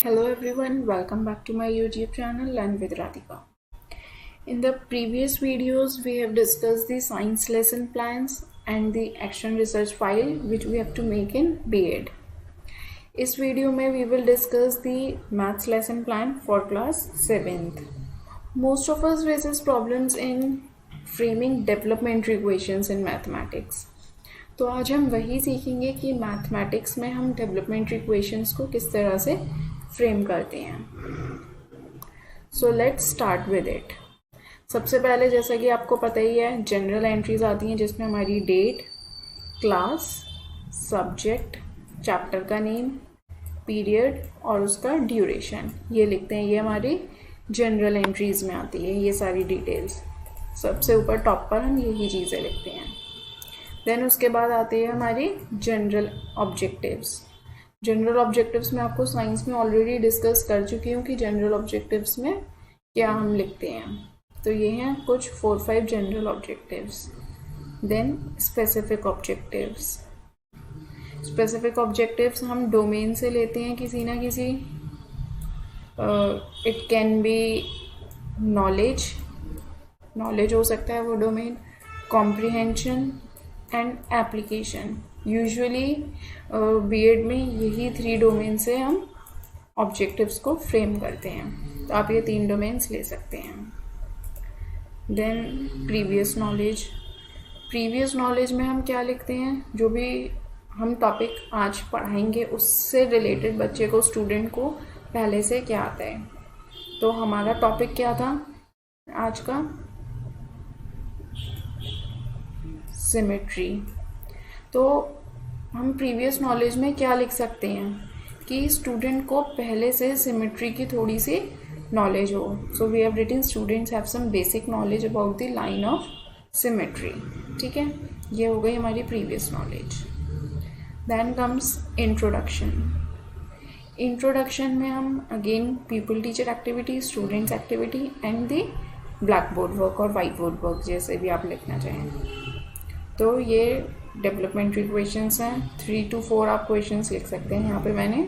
Hello everyone, welcome back to my YouTube channel Learn with Radhika. In the previous videos, we have discussed the science lesson plans and the action research file which we have to make in B.Ed. इस video में we will discuss the maths lesson plan for class 7th. Most of us faces problems in framing developmentary equations in mathematics. तो आज हम वही सीखेंगे कि mathematics में हम डेवलपमेंट्री इक्वेशंस को किस तरह से फ्रेम करते हैं. So let's start with it. सबसे पहले जैसा कि आपको पता ही है, जनरल एंट्रीज आती हैं जिसमें हमारी डेट, क्लास, सब्जेक्ट, चैप्टर का नेम, पीरियड और उसका ड्यूरेशन ये लिखते हैं. ये हमारी जनरल एंट्रीज में आती है ये सारी डिटेल्स. सबसे ऊपर टॉप पर हम यही चीज़ें लिखते हैं. देन उसके बाद आती है हमारी जनरल ऑब्जेक्टिव्स. जनरल ऑब्जेक्टिव्स में आपको साइंस में ऑलरेडी डिस्कस कर चुकी हूँ कि जनरल ऑब्जेक्टिव्स में क्या हम लिखते हैं. तो ये हैं कुछ 4-5 general objectives. Then specific objectives. Specific objectives हम डोमेन से लेते हैं किसी ना किसी. इट कैन बी नॉलेज हो सकता है वो domain, comprehension and application. Usually B.Ed में यही 3 डोमेन से हम ऑब्जेक्टिव्स को फ्रेम करते हैं. तो आप ये 3 डोमेन्स ले सकते हैं. देन प्रीवियस नॉलेज में हम क्या लिखते हैं, जो भी हम टॉपिक आज पढ़ाएंगे उससे रिलेटेड बच्चे को, स्टूडेंट को पहले से क्या आता है. तो हमारा टॉपिक क्या था आज का, सिमेट्री. तो हम प्रीवियस नॉलेज में क्या लिख सकते हैं कि स्टूडेंट को पहले से सिमेट्री की थोड़ी सी नॉलेज हो. So we have written students have some basic knowledge about the line of symmetry. ठीक है, ये हो गई हमारी previous knowledge. Then comes introduction में हम again people teacher activity, students activity and the black board work और वाइट बोर्ड वर्क जैसे भी आप लिखना चाहें. तो ये डेवलपमेंट्री इक्वेशंस हैं. 3 to 4 आप क्वेश्चंस लिख सकते हैं. यहाँ पे मैंने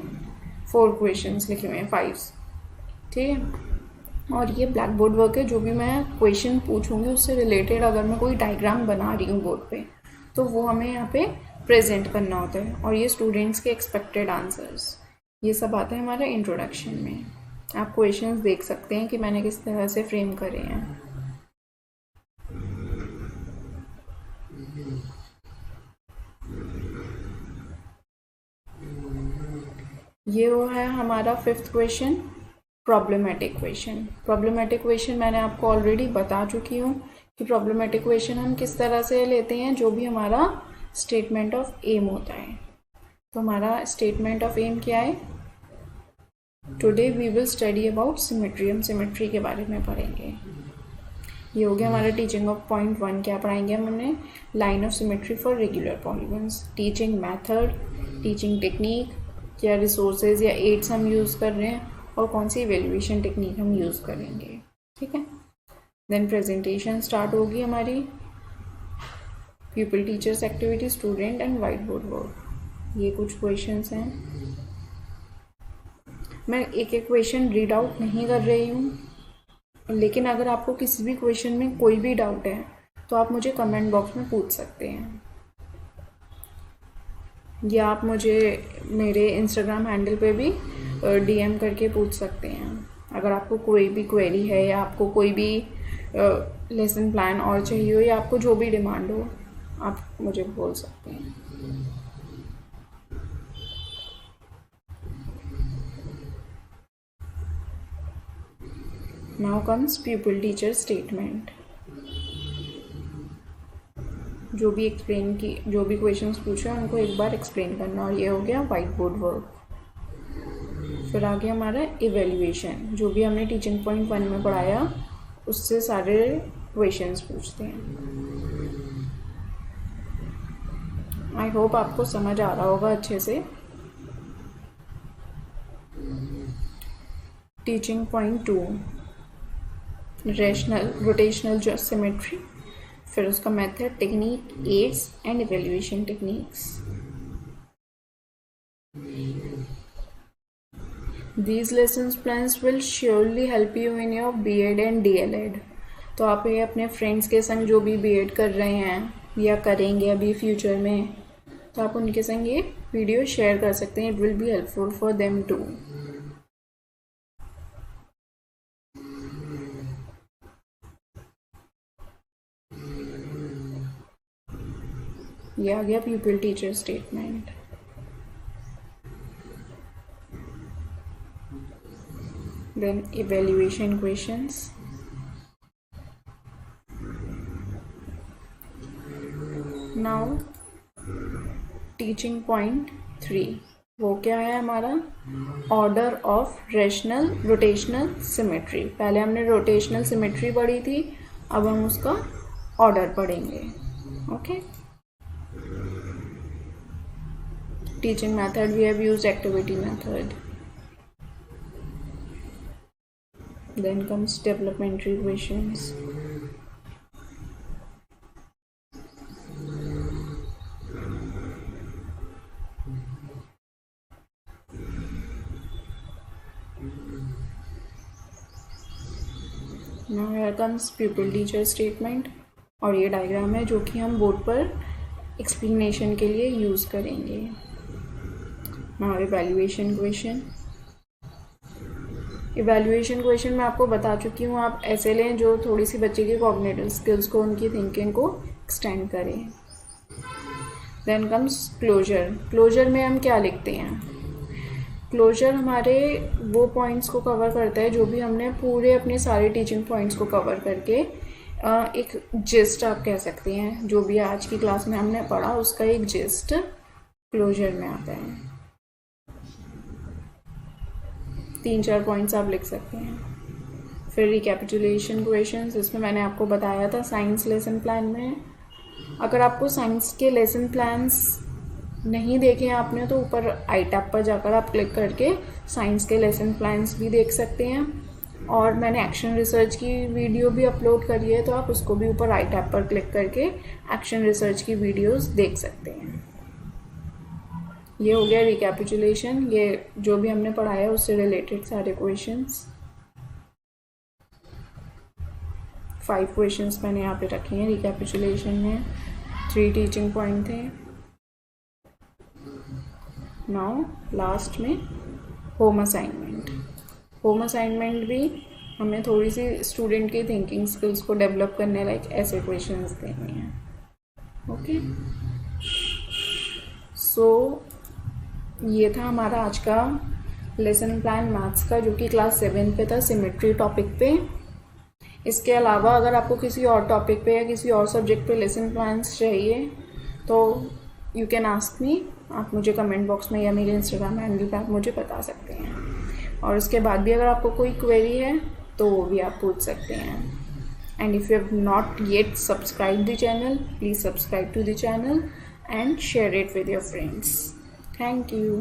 4 क्वेश्चंस लिखे हुए हैं, 5. ठीक है, और ये ब्लैक बोर्ड वर्क है. जो भी मैं क्वेश्चन पूछूंगी उससे रिलेटेड अगर मैं कोई डायग्राम बना रही हूँ बोर्ड पे तो वो हमें यहाँ पे प्रेजेंट करना होता है. और ये स्टूडेंट्स के एक्सपेक्टेड आंसर्स ये सब आता है हमारा इंट्रोडक्शन में. आप क्वेश्चंस देख सकते हैं कि मैंने किस तरह से फ्रेम करे हैं. ये वो है हमारा 5th क्वेश्चन, प्रॉब्लमेटिक क्वेश्चन मैंने आपको ऑलरेडी बता चुकी हूँ कि प्रॉब्लमेटिक क्वेश्चन हम किस तरह से लेते हैं. जो भी हमारा स्टेटमेंट ऑफ एम होता है. तो हमारा स्टेटमेंट ऑफ एम क्या है, today we will study about symmetry. हम सिमेट्री के बारे में पढ़ेंगे. ये हो गया हमारा टीचिंग ऑफ पॉइंट 1. क्या पढ़ाएंगे हमने, line of symmetry for regular polygons, teaching method, teaching technique, क्या रिसोर्सेज या एड्स हम यूज़ कर रहे हैं और कौन सी इवेल्युएशन टेक्निक हम यूज़ करेंगे. ठीक है. देन प्रेजेंटेशन स्टार्ट होगी हमारी, people teachers activity, student and white board work. ये कुछ क्वेश्चंस हैं. मैं एक एक क्वेश्चन रीड आउट नहीं कर रही हूँ, लेकिन अगर आपको किसी भी क्वेश्चन में कोई भी डाउट है तो आप मुझे कमेंट बॉक्स में पूछ सकते हैं, या आप मुझे मेरे इंस्टाग्राम हैंडल पे भी DM करके पूछ सकते हैं. अगर आपको कोई भी क्वेरी है या आपको कोई भी लेसन प्लान और चाहिए हो या आपको जो भी डिमांड हो आप मुझे बोल सकते हैं. Now comes people teacher statement. जो भी क्वेश्चंस पूछे उनको एक बार एक्सप्लेन करना. और ये हो गया वाइट बोर्ड वर्क. फिर आ गया हमारा इवेल्युएशन. जो भी हमने टीचिंग पॉइंट 1 में पढ़ाया उससे सारे क्वेश्चंस पूछते हैं. आई होप आपको समझ आ रहा होगा अच्छे से. Teaching point 2, rotational symmetry. फिर उसका method, technique, aids and evaluation techniques. These lessons plans will surely help you in your B.Ed and D.El.Ed. तो आप ये अपने फ्रेंड्स के संग जो भी B.Ed कर रहे हैं या करेंगे अभी फ्यूचर में, तो आप उनके संग ये वीडियो शेयर कर सकते हैं. It will be helpful for them too. ये आ गया pupil teacher statement. Then evaluation questions. Now teaching point 3, वो क्या है हमारा? Order of rational rotational symmetry. पहले हमने रोटेशनल सिमेट्री पढ़ी थी, अब हम उसका ऑर्डर पढ़ेंगे. Okay. Teaching method we have used activity method. Then comes developmentary questions. Now here comes pupil teacher statement. और ये डायग्राम है जो कि हम बोर्ड पर एक्सप्लेनेशन के लिए यूज़ करेंगे. Now evaluation question. Evaluation question मैं आपको बता चुकी हूँ, आप ऐसे लें जो थोड़ी सी बच्चे की कॉग्निटिव स्किल्स को, उनकी थिंकिंग को एक्सटेंड करें. Then comes closure. क्लोजर में हम क्या लिखते हैं? क्लोजर हमारे वो पॉइंट्स को कवर करता है जो भी हमने पूरे अपने सारे टीचिंग पॉइंट्स को कवर करके एक जिस्ट आप कह सकते हैं, जो भी आज की क्लास में हमने पढ़ा उसका एक जिस्ट क्लोजर में आता है. 3-4 पॉइंट्स आप लिख सकते हैं. फिर रिकैपिचुलेशन क्वेश्चंस, इसमें मैंने आपको बताया था साइंस लेसन प्लान में. अगर आपको साइंस के लेसन प्लान्स नहीं देखे हैं आपने, तो ऊपर आई टैब पर जाकर आप क्लिक करके साइंस के लेसन प्लान्स भी देख सकते हैं. और मैंने एक्शन रिसर्च की वीडियो भी अपलोड करी है, तो आप उसको भी ऊपर आई टैब पर क्लिक करके एक्शन रिसर्च की वीडियोस देख सकते हैं. ये हो गया रिकैपिचुलेशन. ये जो भी हमने पढ़ाया उससे रिलेटेड सारे क्वेश्चंस. 5 क्वेश्चंस मैंने यहाँ पे रखे हैं रिकैपिचुलेशन में. 3 टीचिंग पॉइंट थे. नाउ लास्ट में होम असाइनमेंट. होम असाइनमेंट भी हमें थोड़ी सी स्टूडेंट की थिंकिंग स्किल्स को डेवलप करने लायक ऐसे क्वेश्चंस देने हैं. ओके. सो ये था हमारा आज का लेसन प्लान मैथ्स का, जो कि क्लास 7 पे था, सिमेट्री टॉपिक पे. इसके अलावा अगर आपको किसी और टॉपिक पे या किसी और सब्जेक्ट पे लेसन प्लान्स चाहिए तो यू कैन आस्क मी. आप मुझे कमेंट बॉक्स में या मेरे इंस्टाग्राम हैंडल पे आप मुझे बता सकते हैं. और उसके बाद भी अगर आपको कोई क्वेरी है तो वो भी आप पूछ सकते हैं. And if you have not yet subscribe the channel, please subscribe to the channel and share it with your friends. Thank you.